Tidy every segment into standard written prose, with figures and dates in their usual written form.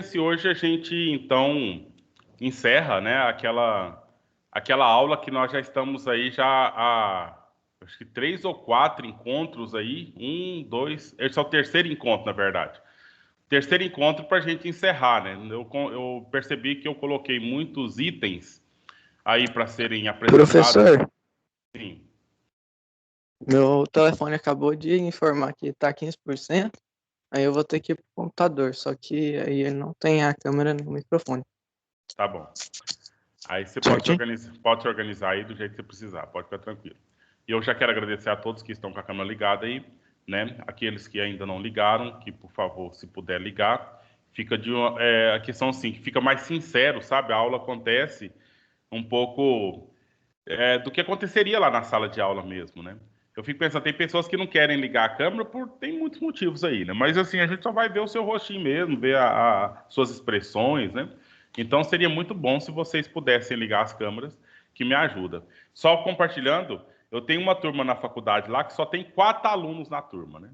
se hoje a gente, então, encerra, né, aquela aula que nós já estamos aí já acho que 3 ou 4 encontros aí, 1, 2, esse é o terceiro encontro, na verdade. Terceiro encontro para a gente encerrar, né? Eu percebi que eu coloquei muitos itens aí para serem apresentados. Professor, Sim. meu telefone acabou de informar que tá 15%, aí eu vou ter que ir pro computador, só que aí ele não tem a câmera nem o microfone. Tá bom. Aí você Certinho? pode se organizar aí do jeito que você precisar, pode ficar tranquilo. E eu já quero agradecer a todos que estão com a câmera ligada aí, né? Aqueles que ainda não ligaram, que por favor, se puder ligar, fica a questão assim, que fica mais sincero, sabe? A aula acontece um pouco do que aconteceria lá na sala de aula mesmo, né? Eu fico pensando, tem pessoas que não querem ligar a câmera tem muitos motivos aí, né? Mas assim, a gente só vai ver o seu rostinho mesmo, ver suas expressões, né? Então seria muito bom se vocês pudessem ligar as câmeras, que me ajuda. Só compartilhando, eu tenho uma turma na faculdade lá que só tem 4 alunos na turma, né?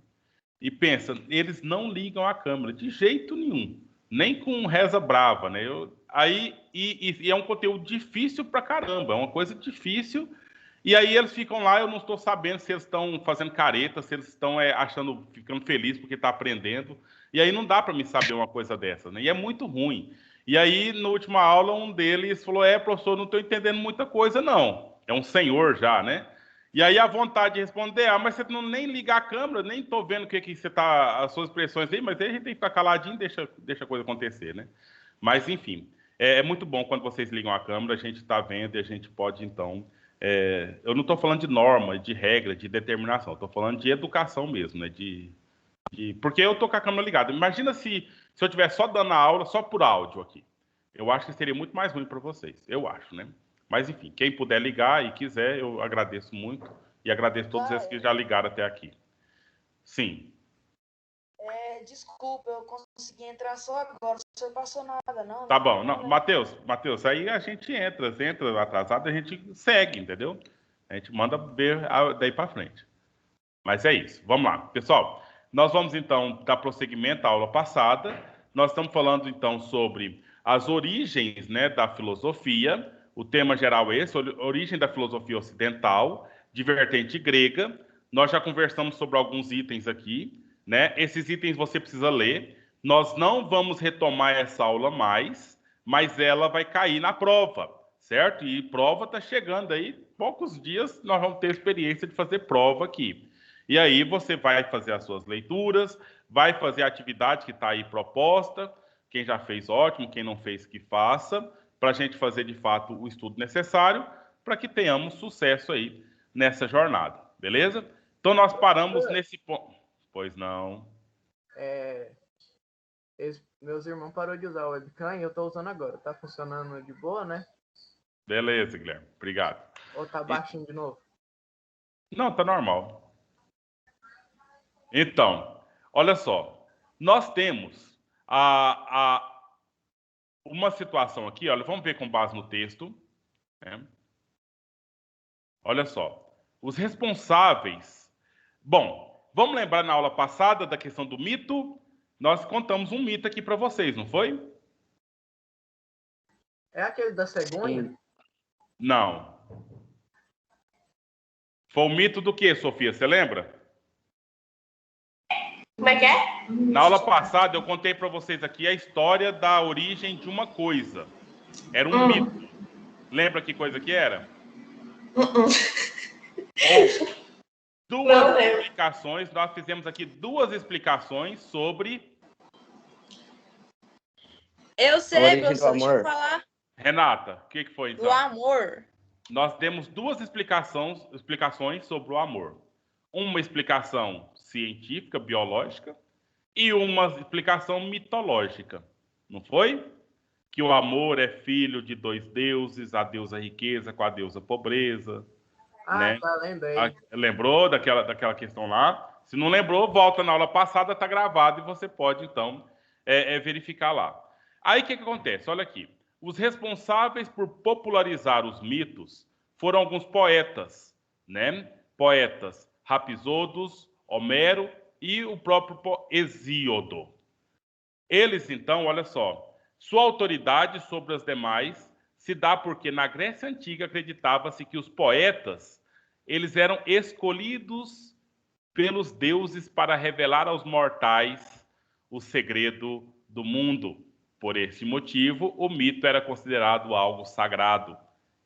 E pensa, eles não ligam a câmera de jeito nenhum, nem com reza brava, né? E é um conteúdo difícil pra caramba, é uma coisa difícil. E aí eles ficam lá, eu não estou sabendo se eles estão fazendo careta, se eles estão ficando felizes porque está aprendendo. E aí não dá para me saber uma coisa dessa, né? E é muito ruim. E aí, na última aula, um deles falou: professor, não estou entendendo muita coisa, não. É um senhor já, né? E aí a vontade de responder: mas você não nem liga a câmera, nem estou vendo o que você tá, as suas expressões aí, mas aí a gente tem que ficar caladinho e deixa a coisa acontecer, né? Mas, enfim, é muito bom quando vocês ligam a câmera, a gente está vendo e a gente pode, então. Eu não estou falando de norma, de regra, de determinação, estou falando de educação mesmo, né? Porque eu estou com a câmera ligada. Imagina se eu estiver só dando a aula, só por áudio aqui. Eu acho que seria muito mais ruim para vocês, eu acho, né? Mas, enfim, quem puder ligar e quiser, eu agradeço muito. E agradeço todos esses que já ligaram até aqui. Sim. Desculpa, eu consegui entrar só agora. O senhor passou nada, não? Tá bom. Não, Matheus, aí a gente entra atrasado, a gente segue, entendeu? A gente manda ver daí para frente. Mas é isso. Vamos lá. Pessoal, nós vamos então dar prosseguimento à aula passada. Nós estamos falando então sobre as origens, né, da filosofia. O tema geral é esse, origem da filosofia ocidental, de vertente grega. Nós já conversamos sobre alguns itens aqui, né? Esses itens você precisa ler. Nós não vamos retomar essa aula mais, mas ela vai cair na prova, certo? E prova está chegando aí, poucos dias nós vamos ter experiência de fazer prova aqui. E aí você vai fazer as suas leituras, vai fazer a atividade que está aí proposta. Quem já fez, ótimo. Quem não fez, que faça, para a gente fazer, de fato, o estudo necessário para que tenhamos sucesso aí nessa jornada, beleza? Então, nós paramos nesse ponto. Pois não. Meus irmãos pararam de usar o webcam e eu estou usando agora. Tá funcionando de boa, né? Beleza, Guilherme. Obrigado. Ou tá baixinho de novo? Não, tá normal. Então, olha só. Nós temos uma situação aqui, olha, vamos ver com base no texto, né? Olha só. Os responsáveis. Bom, vamos lembrar na aula passada da questão do mito? Nós contamos um mito aqui para vocês, não foi? É aquele da cegonha? Não. Foi o mito do quê, Sofia? Você lembra? Como é que é? Na aula passada, eu contei para vocês aqui a história da origem de uma coisa. Era um mito. Lembra que coisa que era? Duas explicações. Nós fizemos aqui 2 explicações sobre... Eu sei, professor, deixa eu falar. Renata, o que foi então? Do amor. Nós demos 2 explicações sobre o amor. Uma explicação científica, biológica, e uma explicação mitológica. Não foi? Que o amor é filho de 2 deuses, a deusa riqueza com a deusa pobreza. Né? Tá, lembrei. Lembrou daquela questão lá? Se não lembrou, volta na aula passada, está gravado e você pode, então, verificar lá. Aí, o que acontece? Olha aqui. Os responsáveis por popularizar os mitos foram alguns poetas, né? Poetas Rapsódos, Homero e o próprio Hesíodo. Eles, então, olha só, sua autoridade sobre as demais se dá porque na Grécia Antiga acreditava-se que os poetas, eles eram escolhidos pelos deuses para revelar aos mortais o segredo do mundo. Por esse motivo, o mito era considerado algo sagrado,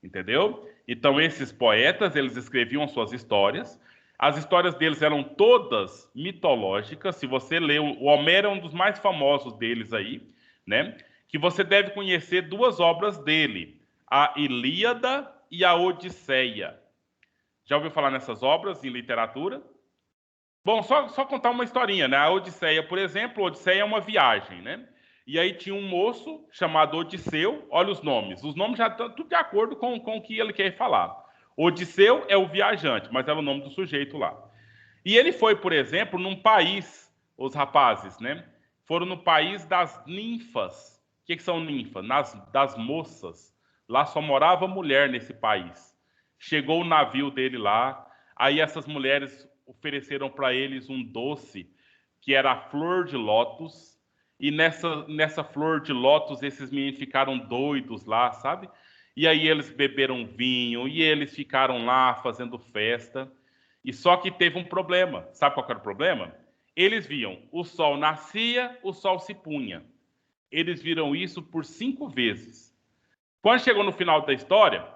entendeu? Então, esses poetas, eles escreviam suas histórias. As histórias deles eram todas mitológicas. Se você lê, o Homero é um dos mais famosos deles aí, né? Que você deve conhecer duas obras dele, a Ilíada e a Odisseia. Já ouviu falar nessas obras em literatura? Bom, só contar uma historinha, né? A Odisseia, por exemplo, a Odisseia é uma viagem, né? E aí tinha um moço chamado Odisseu, olha os nomes já estão tudo de acordo com o que ele quer falar. Odisseu é o viajante, mas era o nome do sujeito lá. E ele foi, por exemplo, num país, os rapazes, né? Foram no país das ninfas. O que são ninfas? Das moças. Lá só morava mulher nesse país. Chegou o navio dele lá, aí essas mulheres ofereceram para eles um doce que era a flor de lótus, e nessa flor de lótus esses meninos ficaram doidos lá, sabe? E aí eles beberam vinho, e eles ficaram lá fazendo festa, e só que teve um problema. Sabe qual era o problema? Eles viam o sol nascia, o sol se punha. Eles viram isso por 5 vezes. Quando chegou no final da história,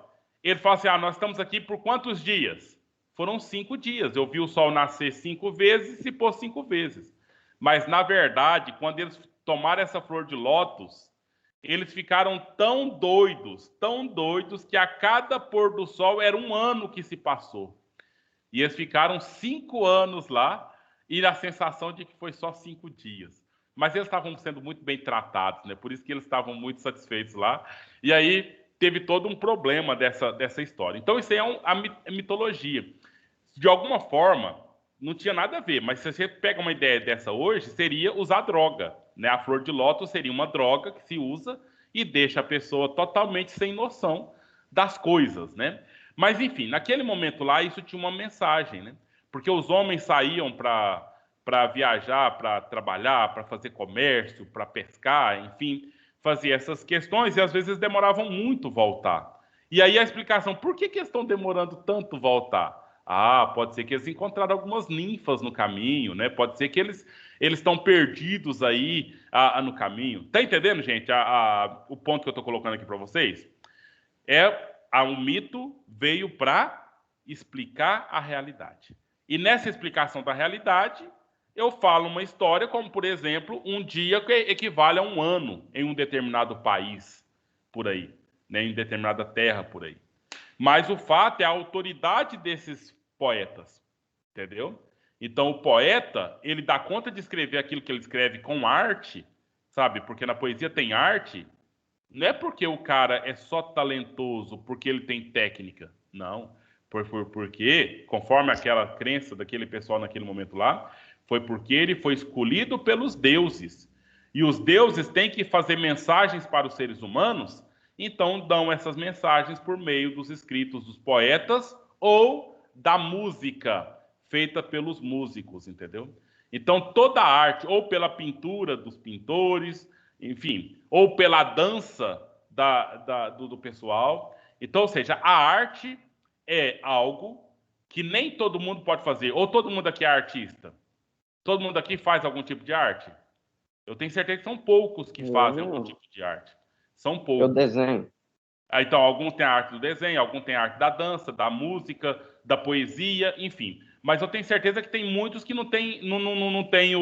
ele falou assim, nós estamos aqui por quantos dias? Foram 5 dias. Eu vi o sol nascer 5 vezes e se pôr 5 vezes. Mas, na verdade, quando eles tomaram essa flor de lótus, eles ficaram tão doidos, que a cada pôr do sol era um ano que se passou. E eles ficaram 5 anos lá, e a sensação de que foi só 5 dias. Mas eles estavam sendo muito bem tratados, né? Por isso que eles estavam muito satisfeitos lá. E aí teve todo um problema dessa história. Então, isso aí é a mitologia. De alguma forma, não tinha nada a ver, mas se você pega uma ideia dessa hoje, seria usar droga, né? A flor de lótus seria uma droga que se usa e deixa a pessoa totalmente sem noção das coisas, né? Mas, enfim, naquele momento lá, isso tinha uma mensagem, né? Porque os homens saíam para viajar, para trabalhar, para fazer comércio, para pescar, enfim, fazer essas questões, e às vezes demoravam muito voltar. E aí a explicação, por que eles estão demorando tanto voltar? Pode ser que eles encontraram algumas ninfas no caminho, né? Pode ser que eles estão perdidos aí no caminho. Tá entendendo, gente, o ponto que eu estou colocando aqui para vocês? O mito veio para explicar a realidade. E nessa explicação da realidade, eu falo uma história como, por exemplo, um dia que equivale a um ano em um determinado país, por aí, né? Em determinada terra, por aí. Mas o fato é a autoridade desses poetas, entendeu? Então, o poeta, ele dá conta de escrever aquilo que ele escreve com arte, sabe? Porque na poesia tem arte. Não é porque o cara é só talentoso, porque ele tem técnica. Não. Porque, conforme aquela crença daquele pessoal naquele momento lá, foi porque ele foi escolhido pelos deuses. E os deuses têm que fazer mensagens para os seres humanos, então dão essas mensagens por meio dos escritos dos poetas ou da música feita pelos músicos, entendeu? Então, toda a arte, ou pela pintura dos pintores, enfim, ou pela dança do pessoal. Então, ou seja, a arte é algo que nem todo mundo pode fazer. Ou todo mundo aqui é artista? Todo mundo aqui faz algum tipo de arte? Eu tenho certeza que são poucos que fazem algum tipo de arte. São poucos. Eu desenho. Então, alguns têm a arte do desenho, alguns têm a arte da dança, da música, da poesia, enfim. Mas eu tenho certeza que tem muitos que não têm não tem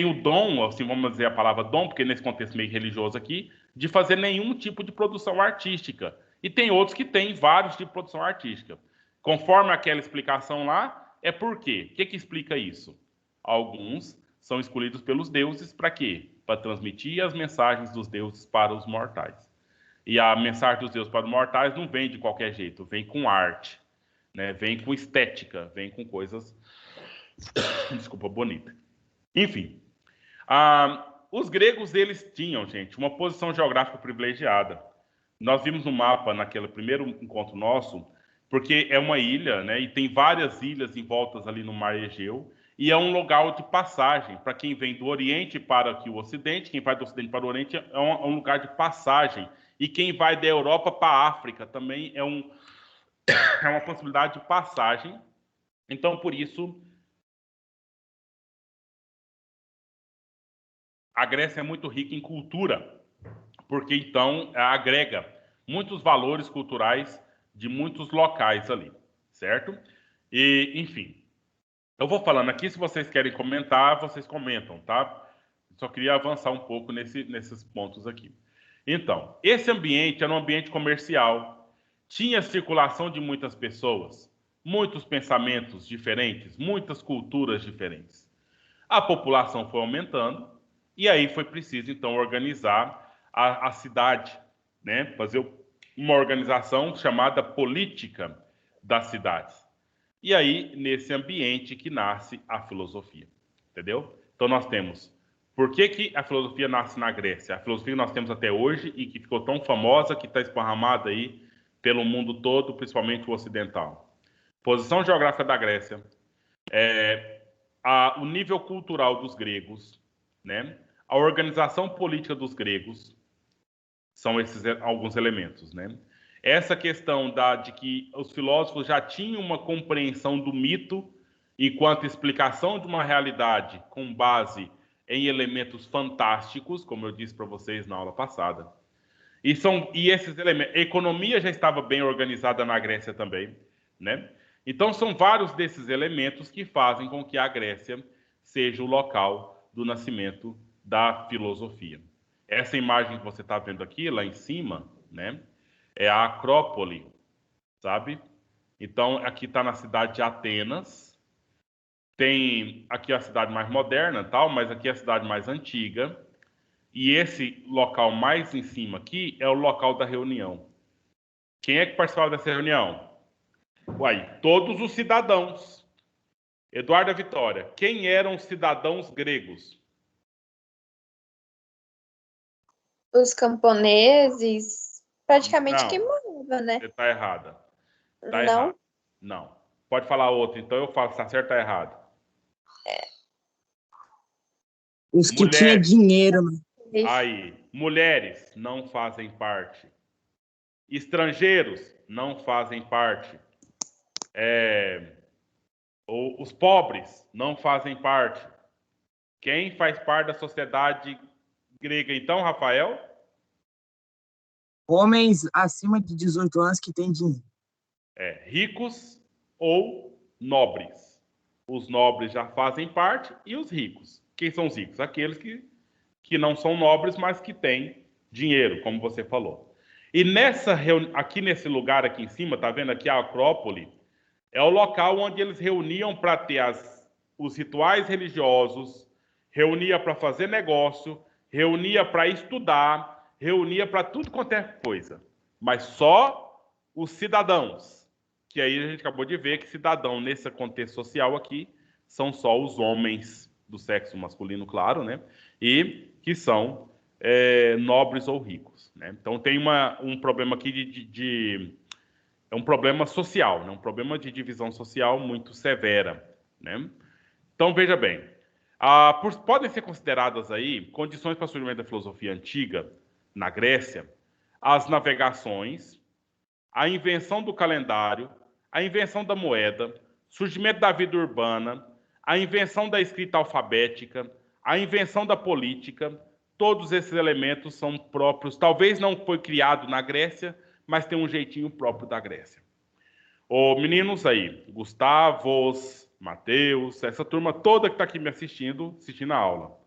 o dom, assim, vamos dizer a palavra dom, porque nesse contexto meio religioso aqui, de fazer nenhum tipo de produção artística. E tem outros que têm vários tipos de produção artística. Conforme aquela explicação lá, é por quê? O que explica isso? Alguns são escolhidos pelos deuses para quê? Para transmitir as mensagens dos deuses para os mortais. E a mensagem dos deuses para os mortais não vem de qualquer jeito, vem com arte, né? Vem com estética, vem com coisas, desculpa, bonitas. Enfim, os gregos, eles tinham, gente, uma posição geográfica privilegiada. Nós vimos no mapa, naquele primeiro encontro nosso, porque é uma ilha, né, e tem várias ilhas envoltas ali no mar Egeu, e é um lugar de passagem para quem vem do Oriente para aqui o Ocidente, quem vai do Ocidente para o Oriente é um lugar de passagem, e quem vai da Europa para a África também é uma possibilidade de passagem. Então, por isso, a Grécia é muito rica em cultura, porque então agrega muitos valores culturais de muitos locais ali, certo? E, enfim, eu vou falando aqui, se vocês querem comentar, vocês comentam, tá? Só queria avançar um pouco nesses pontos aqui. Então, esse ambiente era um ambiente comercial, tinha circulação de muitas pessoas, muitos pensamentos diferentes, muitas culturas diferentes. A população foi aumentando, e aí foi preciso, então, organizar a cidade, né? Fazer uma organização chamada política das cidades. E aí, nesse ambiente que nasce a filosofia, entendeu? Então, nós temos... Por que a filosofia nasce na Grécia? A filosofia que nós temos até hoje e que ficou tão famosa, que está esparramada aí pelo mundo todo, principalmente o ocidental. Posição geográfica da Grécia, o nível cultural dos gregos, né? A organização política dos gregos, são esses alguns elementos, né? Essa questão de que os filósofos já tinham uma compreensão do mito enquanto explicação de uma realidade com base em elementos fantásticos, como eu disse para vocês na aula passada. E esses elementos, a economia já estava bem organizada na Grécia também, né? Então são vários desses elementos que fazem com que a Grécia seja o local do nascimento da filosofia. Essa imagem que você está vendo aqui, lá em cima, né, é a Acrópole, sabe? Então, aqui está na cidade de Atenas. Tem aqui a cidade mais moderna, tal, mas aqui é a cidade mais antiga. E esse local mais em cima aqui é o local da reunião. Quem é que participava dessa reunião? Uai, todos os cidadãos. Eduardo Vitória, quem eram os cidadãos gregos? Os camponeses, praticamente Não, quem morava, né? você está errada. Está Não? errado. Não. Pode falar outro, então eu falo se está certo ou está errado. Os que tinham Mulheres. dinheiro, né? Aí, mulheres não fazem parte. Estrangeiros não fazem parte. Os pobres não fazem parte. Quem faz parte da sociedade grega, então, Rafael? Homens acima de 18 anos que têm dinheiro. Ricos ou nobres. Os nobres já fazem parte e os ricos. Quem são os ricos? Aqueles que não são nobres, mas que têm dinheiro, como você falou. E aqui nesse lugar aqui em cima, tá vendo aqui a Acrópole? É o local onde eles reuniam para ter os rituais religiosos, reunia para fazer negócio, reunia para estudar, reunia para tudo quanto é coisa. Mas só os cidadãos, que aí a gente acabou de ver que cidadão, nesse contexto social aqui, são só os homens do sexo masculino, claro, né? E que são nobres ou ricos, né? Então tem um problema aqui é um problema social, né? Um problema de divisão social muito severa, né? Então veja bem, podem ser consideradas aí condições para o surgimento da filosofia antiga na Grécia, as navegações, a invenção do calendário, a invenção da moeda, surgimento da vida urbana, a invenção da escrita alfabética, a invenção da política. Todos esses elementos são próprios, talvez não foi criado na Grécia, mas tem um jeitinho próprio da Grécia. Meninos aí, Gustavos, Mateus, essa turma toda que está aqui me assistindo a aula.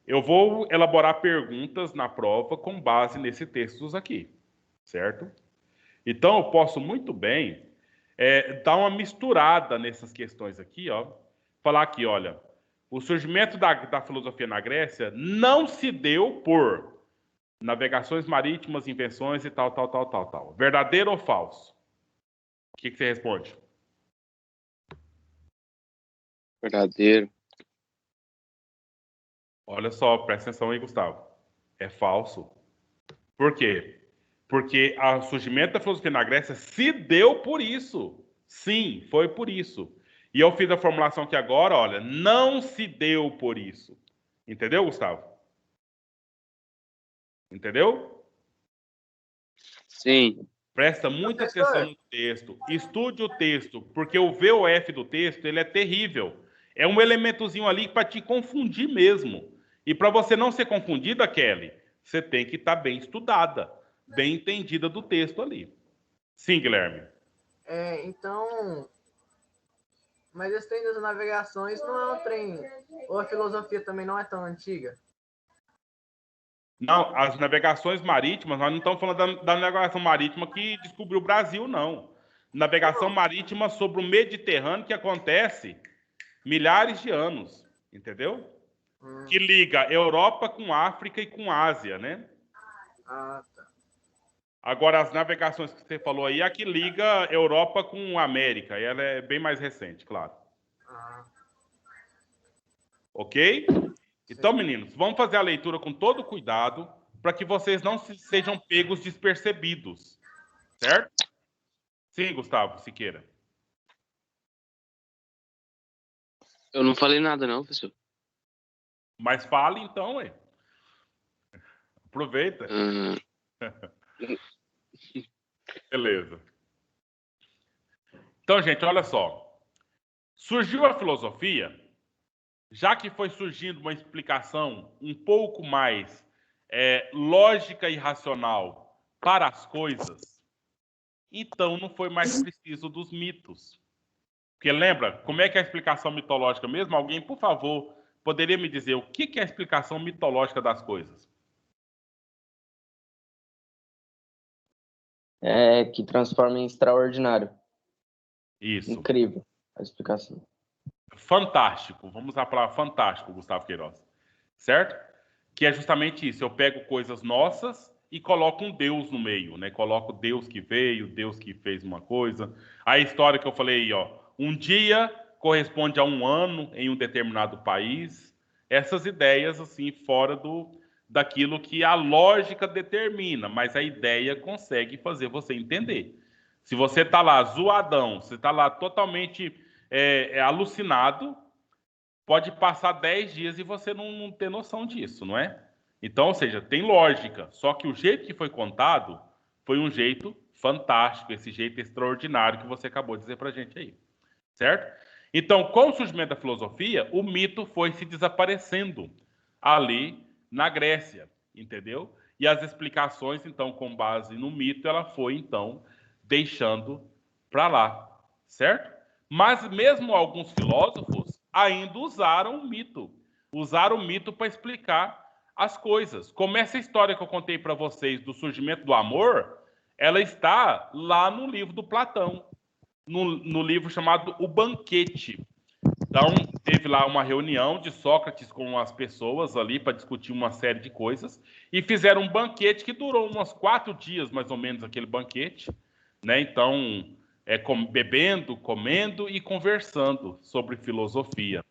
Eu vou elaborar perguntas na prova com base nesses textos aqui, certo? Então, eu posso muito bem dar uma misturada nessas questões aqui, ó. Falar aqui, olha, o surgimento da filosofia na Grécia não se deu por navegações marítimas, invenções e tal, tal, tal, tal, tal. Verdadeiro ou falso? O que você responde? Verdadeiro. Olha só, presta atenção aí, Gustavo. É falso. Por quê? Porque o surgimento da filosofia na Grécia se deu por isso. Sim, foi por isso. E eu fiz a formulação aqui agora, olha, não se deu por isso. Entendeu, Gustavo? Entendeu? Sim. Presta muita atenção no texto. Estude o texto, porque o VOF do texto, ele é terrível. É um elementozinho ali para te confundir mesmo. E para você não ser confundida, Kelly, você tem que estar bem estudada, bem entendida do texto ali. Sim, Guilherme. Então, mas esse trem das navegações não é um trem, ou a filosofia também não é tão antiga? Não, as navegações marítimas, nós não estamos falando da navegação marítima que descobriu o Brasil, não. Navegação marítima sobre o Mediterrâneo que acontece milhares de anos, entendeu? Que liga Europa com África e com Ásia, né? Ah, tá. Agora, as navegações que você falou aí, é a que liga Europa com América, e ela é bem mais recente, claro. Ok? Então, meninos, vamos fazer a leitura com todo cuidado para que vocês não sejam pegos despercebidos. Certo? Sim, Gustavo Siqueira. Eu não falei nada, não, professor. Mas fale então, ué. Aproveita. Beleza. Então, gente, olha só. Surgiu a filosofia, já que foi surgindo uma explicação um pouco mais lógica e racional para as coisas, então não foi mais preciso dos mitos. Porque lembra, como é que é a explicação mitológica mesmo? Alguém, por favor, poderia me dizer o que é a explicação mitológica das coisas? Que transforma em extraordinário. Isso. Incrível a explicação. Fantástico. Vamos usar a palavra fantástico, Gustavo Queiroz. Certo? Que é justamente isso. Eu pego coisas nossas e coloco um Deus no meio, né? Coloco Deus que veio, Deus que fez uma coisa. A história que eu falei aí, ó. Um dia corresponde a um ano em um determinado país. Essas ideias, assim, fora daquilo que a lógica determina, mas a ideia consegue fazer você entender. Se você está lá zoadão, você está lá totalmente alucinado, pode passar 10 dias e você não ter noção disso, não é? Então, ou seja, tem lógica, só que o jeito que foi contado foi um jeito fantástico, esse jeito extraordinário que você acabou de dizer para a gente aí, certo? Então, com o surgimento da filosofia, o mito foi se desaparecendo ali na Grécia, entendeu? E as explicações, então, com base no mito, ela foi, então, deixando para lá, certo? Mas mesmo alguns filósofos ainda usaram o mito para explicar as coisas. Como essa história que eu contei para vocês do surgimento do amor, ela está lá no livro do Platão, no livro chamado O Banquete. Então, teve lá uma reunião de Sócrates com as pessoas ali para discutir uma série de coisas e fizeram um banquete que durou uns 4 dias, mais ou menos, aquele banquete, né? Então, bebendo, comendo e conversando sobre filosofia,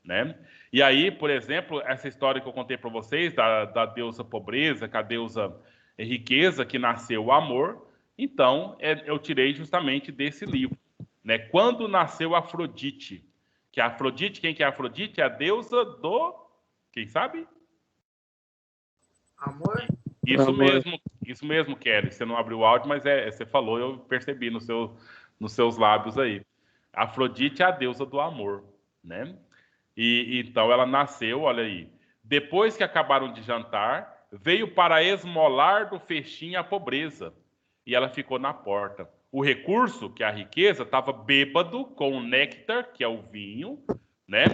né? E aí, por exemplo, essa história que eu contei para vocês da deusa pobreza, com a deusa riqueza, que nasceu o amor, então, eu tirei justamente desse livro, né? Quando nasceu Afrodite, que a Afrodite, quem que é a Afrodite? É a deusa do... Quem sabe? Amor? Isso mesmo, Kelly. Você não abriu o áudio, mas você falou, eu percebi nos seus lábios aí. Afrodite é a deusa do amor, né? E então ela nasceu, olha aí. Depois que acabaram de jantar, veio para esmolar do festim a pobreza. E ela ficou na porta. O recurso, que é a riqueza, estava bêbado com o néctar, que é o vinho, né?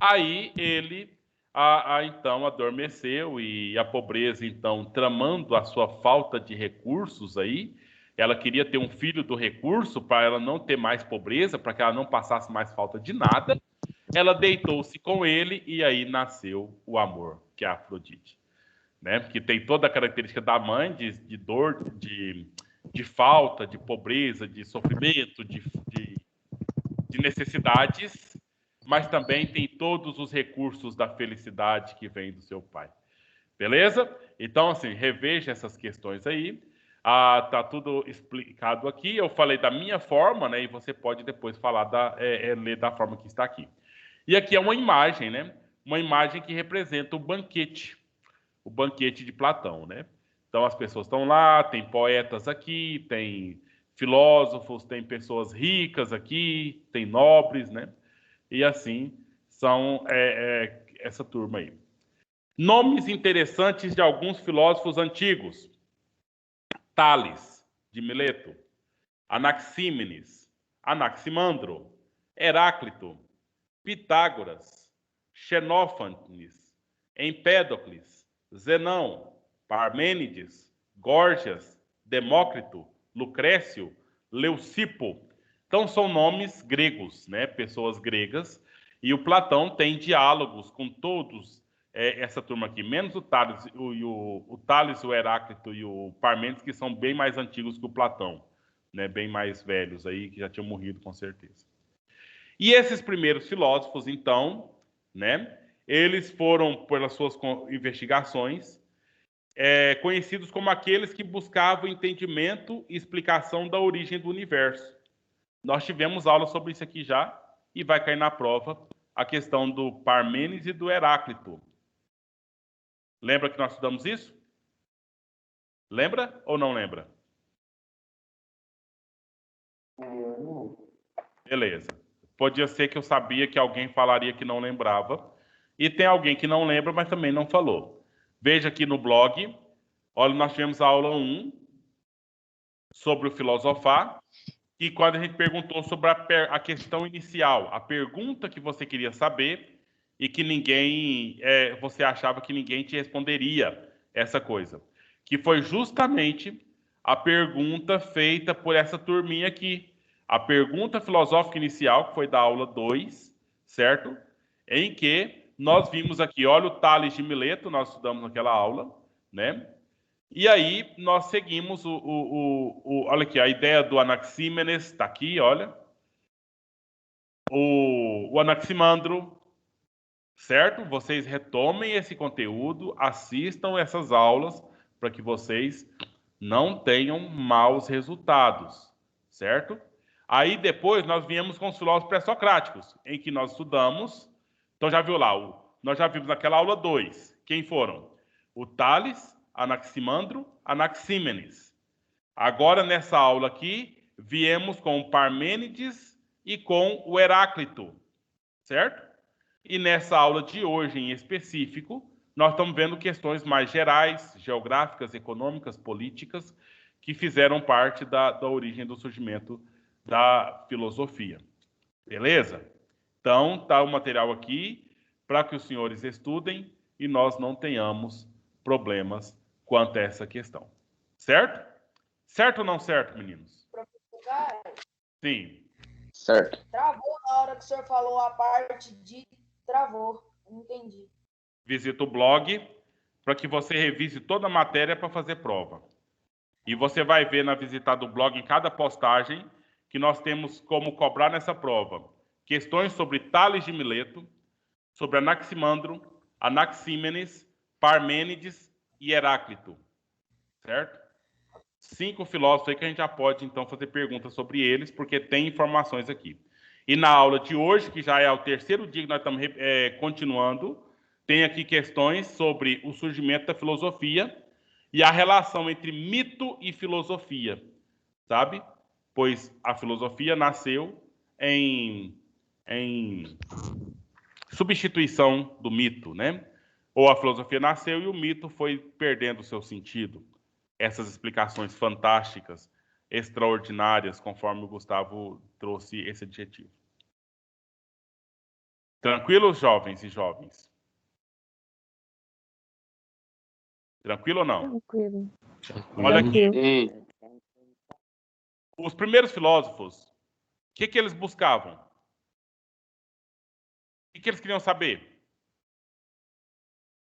Aí ele, então, adormeceu e a pobreza, então, tramando a sua falta de recursos aí, ela queria ter um filho do recurso para ela não ter mais pobreza, para que ela não passasse mais falta de nada. Ela deitou-se com ele e aí nasceu o amor, que é a Afrodite, né? Que tem toda a característica da mãe de dor, de falta, de pobreza, de sofrimento, de necessidades, mas também tem todos os recursos da felicidade que vem do seu pai. Beleza? Então, assim, reveja essas questões aí. Tá tudo explicado aqui. Eu falei da minha forma, né? E você pode depois falar ler da forma que está aqui. E aqui é uma imagem, né? Uma imagem que representa o banquete de Platão, né? Então as pessoas estão lá, tem poetas aqui, tem filósofos, tem pessoas ricas aqui, tem nobres, né? E assim são essa turma aí. Nomes interessantes de alguns filósofos antigos: Tales, de Mileto, Anaxímenes, Anaximandro, Heráclito, Pitágoras, Xenófanes, Empédocles, Zenão, Parmênides, Górgias, Demócrito, Lucrécio, Leucipo. Então são nomes gregos, né? Pessoas gregas. E o Platão tem diálogos com todos essa turma aqui, menos o Tales, o Tales, o Heráclito e o Parmênides, que são bem mais antigos que o Platão, né? Bem mais velhos aí, que já tinham morrido com certeza. E esses primeiros filósofos, então, né? Eles foram, pelas suas investigações, conhecidos como aqueles que buscavam entendimento e explicação da origem do universo. Nós tivemos aula sobre isso aqui já, e vai cair na prova a questão do Parmênides e do Heráclito. Lembra que nós estudamos isso? Lembra ou não lembra? Beleza. Podia ser que eu sabia que alguém falaria que não lembrava. E tem alguém que não lembra, mas também não falou. Veja aqui no blog. Olha, nós tivemos a aula 1 sobre o filosofar. E quando a gente perguntou sobre a questão inicial, a pergunta que você queria saber e que ninguém, você achava que ninguém te responderia essa coisa. Que foi justamente a pergunta feita por essa turminha aqui. A pergunta filosófica inicial, que foi da aula 2, certo? Em que nós vimos aqui, olha o Tales de Mileto, nós estudamos naquela aula, né? E aí nós seguimos olha aqui, a ideia do Anaxímenes está aqui, olha. O Anaximandro, certo? Vocês retomem esse conteúdo, assistam essas aulas para que vocês não tenham maus resultados, certo? Aí depois nós viemos com os filósofos pré-socráticos, em que nós estudamos. Então já viu lá, nós já vimos naquela aula 2. Quem foram? O Tales, Anaximandro, Anaxímenes. Agora nessa aula aqui, viemos com o Parmênides e com o Heráclito, certo? E nessa aula de hoje em específico, nós estamos vendo questões mais gerais, geográficas, econômicas, políticas, que fizeram parte da origem do surgimento da filosofia. Beleza? Então, está o material aqui para que os senhores estudem e nós não tenhamos problemas quanto a essa questão. Certo? Certo ou não certo, meninos? Professor, Sim. Certo. travou na hora que o senhor falou a parte de... Travou, não entendi. Visita o blog para que você revise toda a matéria para fazer prova. E você vai ver na visita do blog, em cada postagem, que nós temos como cobrar nessa prova questões sobre Tales de Mileto, sobre Anaximandro, Anaxímenes, Parmênides e Heráclito. Certo? 5 filósofos aí que a gente já pode, então, fazer perguntas sobre eles, porque tem informações aqui. E na aula de hoje, que já é o terceiro dia que nós estamos continuando, tem aqui questões sobre o surgimento da filosofia e a relação entre mito e filosofia, sabe? Pois a filosofia nasceu em substituição do mito, né? Ou a filosofia nasceu e o mito foi perdendo o seu sentido. Essas explicações fantásticas, extraordinárias, conforme o Gustavo trouxe esse adjetivo. Tranquilo, jovens e jovens? Tranquilo ou não? Tranquilo. Olha aqui. Sim. Os primeiros filósofos, o que eles buscavam? O que eles queriam saber?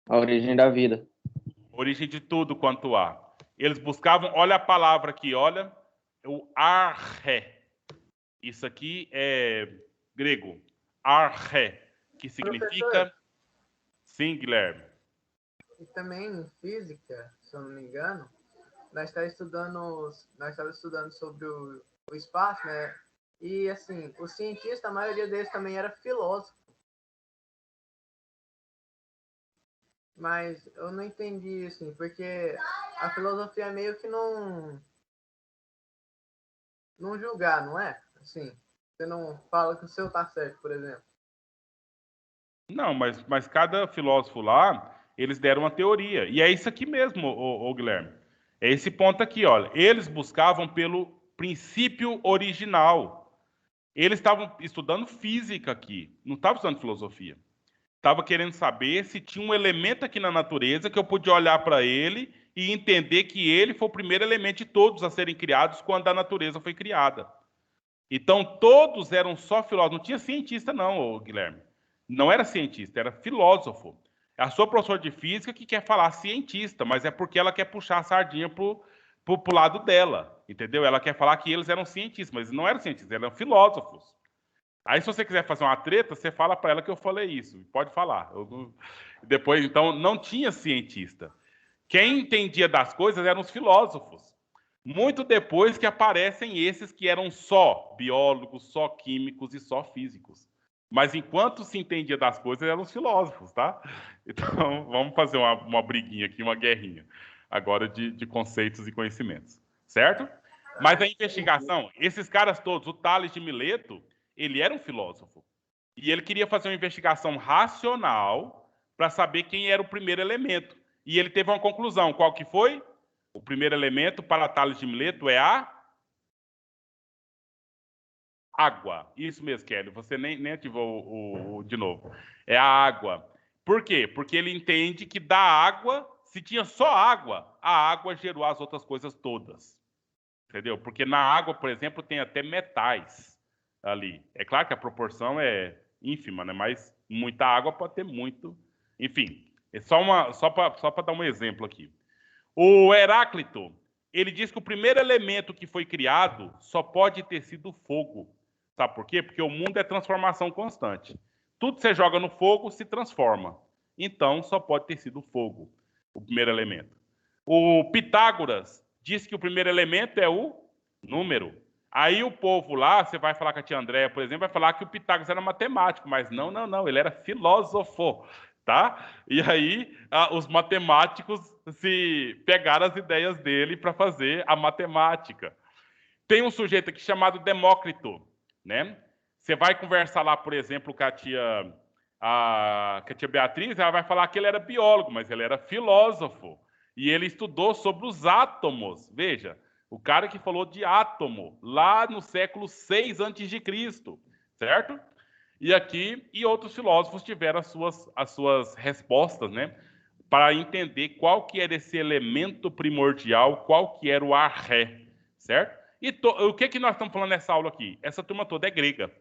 A origem da vida. Origem de tudo quanto há. Eles buscavam, olha a palavra aqui, olha, o arche. Isso aqui é grego. Arche, que significa... Professor? Sim, Guilherme. E também em física, se eu não me engano, nós estávamos estudando sobre o espaço, né? E, assim, os cientistas, a maioria deles também era filósofo. Mas eu não entendi, assim, porque a filosofia é meio que não julgar, não é? Assim, você não fala que o seu tá certo, por exemplo. Não, mas cada filósofo lá, eles deram uma teoria. E é isso aqui mesmo, ô Guilherme. É esse ponto aqui, olha. Eles buscavam pelo princípio original. Eles estavam estudando física aqui, não estavam estudando filosofia. Estava querendo saber se tinha um elemento aqui na natureza que eu podia olhar para ele e entender que ele foi o primeiro elemento de todos a serem criados quando a natureza foi criada. Então, todos eram só filósofos. Não tinha cientista, não, Guilherme. Não era cientista, era filósofo. É a sua professora de física que quer falar cientista, mas é porque ela quer puxar a sardinha pro lado dela, entendeu? Ela quer falar que eles eram cientistas, mas não eram cientistas, eram filósofos. Aí, se você quiser fazer uma treta, você fala para ela que eu falei isso. Pode falar. Depois, então, não tinha cientista. Quem entendia das coisas eram os filósofos. Muito depois que aparecem esses que eram só biólogos, só químicos e só físicos. Mas enquanto se entendia das coisas, eram os filósofos, tá? Então, vamos fazer uma briguinha aqui, uma guerrinha, agora de conceitos e conhecimentos. Certo? Mas a investigação, esses caras todos, o Tales de Mileto, ele era um filósofo. E ele queria fazer uma investigação racional para saber quem era o primeiro elemento. E ele teve uma conclusão. Qual que foi? O primeiro elemento para Tales de Mileto é a água. Isso mesmo, Kelly. Você nem ativou de novo. É a água. Por quê? Porque ele entende que da água, se tinha só água, a água gerou as outras coisas todas. Entendeu? Porque na água, por exemplo, tem até metais ali. É claro que a proporção é ínfima, né? Mas muita água pode ter muito. Enfim, é só para dar um exemplo aqui. O Heráclito, ele diz que o primeiro elemento que foi criado só pode ter sido fogo. Sabe por quê? Porque o mundo é transformação constante. Tudo que você joga no fogo se transforma. Então, só pode ter sido fogo, o primeiro elemento. O Pitágoras diz que o primeiro elemento é o número. Aí o povo lá, você vai falar com a tia Andréia, por exemplo, vai falar que o Pitágoras era matemático, mas não, ele era filósofo, tá? E aí os matemáticos se pegaram as ideias dele para fazer a matemática. Tem um sujeito aqui chamado Demócrito, né? Você vai conversar lá, por exemplo, com a tia Beatriz, ela vai falar que ele era biólogo, mas ele era filósofo. E ele estudou sobre os átomos. Veja, o cara que falou de átomo, lá no século 6 a.C., certo? E outros filósofos tiveram as suas respostas, né? Para entender qual que era esse elemento primordial, qual que era o arré, certo? E o que nós estamos falando nessa aula aqui? Essa turma toda é grega.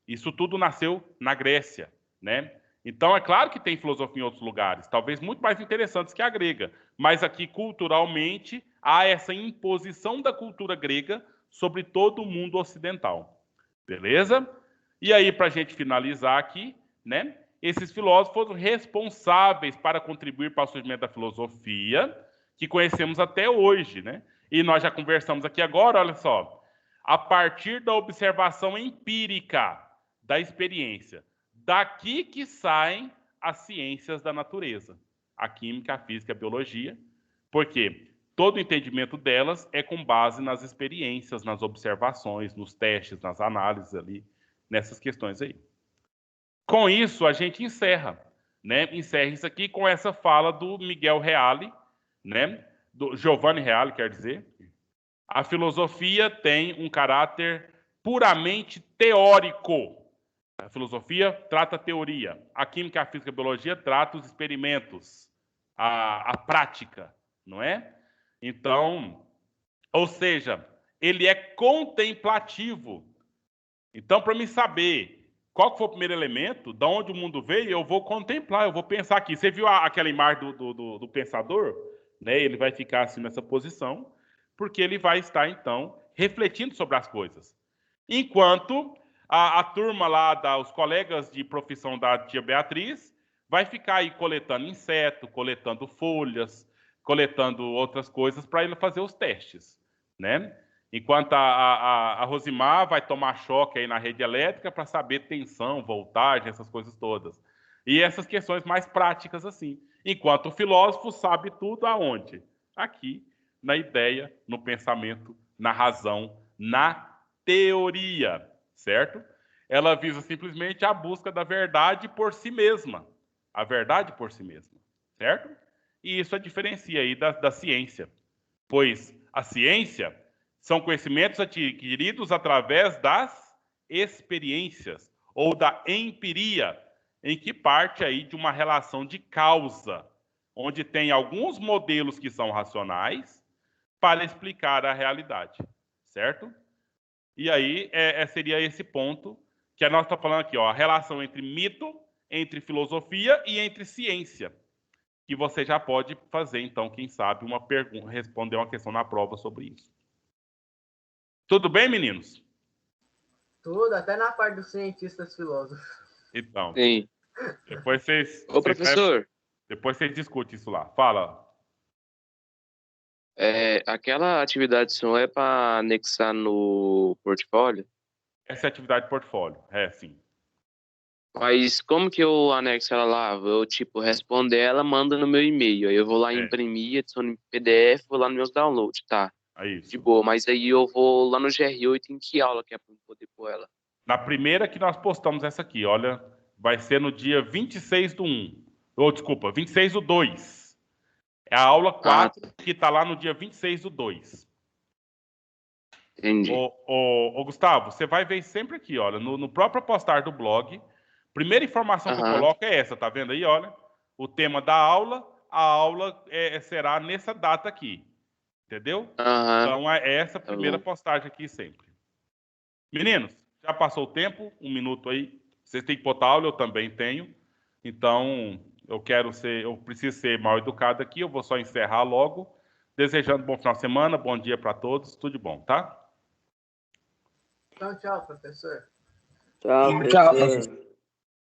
Isso tudo nasceu na Grécia, né? Então, é claro que tem filosofia em outros lugares, talvez muito mais interessantes que a grega, mas aqui, culturalmente, há essa imposição da cultura grega sobre todo o mundo ocidental. Beleza? E aí, para a gente finalizar aqui, né? Esses filósofos foram responsáveis para contribuir para o surgimento da filosofia, que conhecemos até hoje, né? E nós já conversamos aqui agora, olha só, a partir da observação empírica da experiência. Daqui que saem as ciências da natureza, a química, a física, a biologia, porque todo o entendimento delas é com base nas experiências, nas observações, nos testes, nas análises ali, nessas questões aí. Com isso, a gente encerra, né? Encerra isso aqui com essa fala do Miguel Reale, né? Do Giovanni Reale, quer dizer. A filosofia tem um caráter puramente teórico. A filosofia trata a teoria. A química, a física, a biologia trata os experimentos, a prática, não é? Então, ou seja, ele é contemplativo. Então, para me saber qual que foi o primeiro elemento, de onde o mundo veio, eu vou contemplar, eu vou pensar aqui. Você viu aquela imagem do pensador? Né? Ele vai ficar assim nessa posição, porque ele vai estar, então, refletindo sobre as coisas. Enquanto a turma lá, os colegas de profissão da tia Beatriz, vai ficar aí coletando inseto, coletando folhas, coletando outras coisas para ele fazer os testes, né? Enquanto a Rosimar vai tomar choque aí na rede elétrica para saber tensão, voltagem, essas coisas todas. E essas questões mais práticas assim. Enquanto o filósofo sabe tudo aonde? Aqui, na ideia, no pensamento, na razão, na teoria, certo? Ela visa simplesmente a busca da verdade por si mesma. A verdade por si mesma, certo? E isso a diferencia aí da ciência. Pois a ciência são conhecimentos adquiridos através das experiências ou da empiria, em que parte aí de uma relação de causa, onde tem alguns modelos que são racionais para explicar a realidade, certo? E aí seria esse ponto que nós estamos falando aqui, ó, a relação entre mito, entre filosofia e entre ciência, que você já pode fazer, então, quem sabe, uma pergunta, responder uma questão na prova sobre isso. Tudo bem, meninos? Tudo, até na parte dos cientistas filósofos. Então, Sim. depois vocês... Ô, professor, Depois vocês discutem isso lá. Fala. aquela atividade só é para anexar no portfólio? Essa é a atividade portfólio. Sim. Mas como que eu anexo ela lá? Eu, tipo, responder ela, manda no meu e-mail. Aí eu vou lá imprimir, adiciono em PDF, vou lá nos meus downloads, tá? É isso. De boa, mas aí eu vou lá no GR8 em que aula que é pra poder pôr ela? Na primeira que nós postamos essa aqui, olha, vai ser no dia 26/1. Ou, desculpa, 26/2. É a aula 4, que está lá no dia 26/2. Entendi. Ô, Gustavo, você vai ver sempre aqui, olha, no próprio postar do blog. Primeira informação que eu coloco é essa, tá vendo aí, olha? O tema da aula, a aula será nessa data aqui, entendeu? Então é essa a primeira postagem aqui sempre. Meninos, já passou o tempo, 1 minuto aí. Vocês têm que botar aula, eu também tenho. Então, eu preciso ser mal educado aqui, eu vou só encerrar logo. Desejando bom final de semana, bom dia para todos, tudo de bom, tá? Então, tchau, professor. Tchau, Tchau, professor.